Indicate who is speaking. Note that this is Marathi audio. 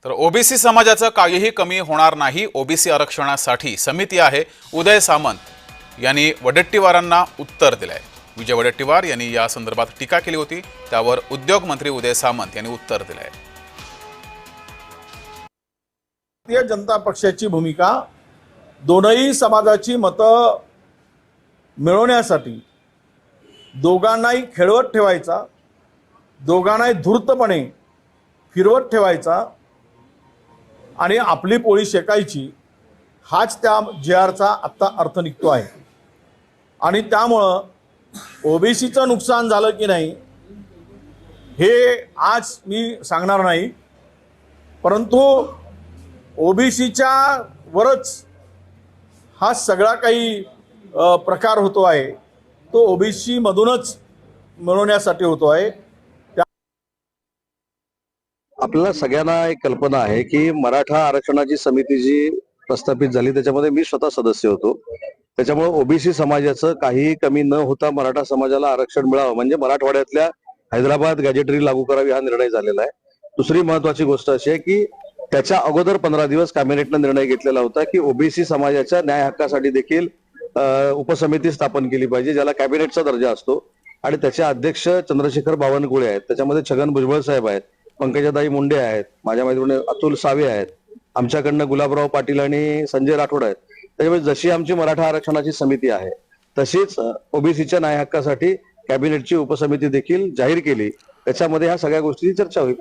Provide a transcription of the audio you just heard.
Speaker 1: तर ओबीसी समाजाचं काहीही कमी होणार नाही, ओबीसी आरक्षणासाठी समिती आहे, उदय सामंत यांनी वडेट्टीवारांना उत्तर दिलंय। विजय वडेट्टीवार यांनी या संदर्भात टीका केली होती, त्यावर उद्योग मंत्री उदय सामंत यांनी उत्तर दिलंय।
Speaker 2: भारतीय जनता पक्षाची भूमिका दोनही समाजाची मतं मिळवण्यासाठी दोघांनाही खेळवत ठेवायचा, दोघांनाही धूर्तपणे फिरवत ठेवायचा आणि आपली पोळी शेकायची, हाच त्या JRचा आत्ता अर्थ निघतो आहे। आणि त्यामुळं ओबीसीचं नुकसान झालं की नाही हे आज मी सांगणार नाही, परंतु ओबीसीच्या वरच हा सगळा काही प्रकार होतो आहे, तो ओबीसी मधूनच मिळवण्यासाठी होतो आहे।
Speaker 3: आपल्याला सगळ्यांना एक कल्पना आहे की मराठा आरक्षणाची समिती जी प्रस्थापित झाली त्याच्यामध्ये मी स्वतः सदस्य होतो। त्याच्यामुळे ओबीसी समाजाचं काही कमी न होता मराठा समाजाला आरक्षण मिळावं म्हणजे मराठवाड्यातल्या हैदराबाद गॅजेटरी लागू करावी हा निर्णय झालेला आहे। दुसरी महत्वाची गोष्ट अशी आहे की त्याच्या अगोदर 15 दिवस कॅबिनेटनं निर्णय घेतलेला होता की ओबीसी समाजाच्या न्याय हक्कासाठी देखील उपसमिती स्थापन केली पाहिजे, ज्याला कॅबिनेटचा दर्जा असतो। आणि त्याचे अध्यक्ष चंद्रशेखर बावनकुळे आहेत, त्याच्यामध्ये छगन भुजबळ साहेब आहेत, पंकजाताई मुंडे आहेत, माझ्या मैत्रिणी अतुल सावे आहेत, आमच्याकडनं गुलाबराव पाटील आणि संजय राठोड आहेत। त्याच्यामुळे जशी आमची मराठा आरक्षणाची समिती आहे तशीच ओबीसीच्या न्याय हक्कासाठी कॅबिनेटची उपसमिती देखील जाहीर केली, त्याच्यामध्ये ह्या सगळ्या गोष्टींची चर्चा होईल।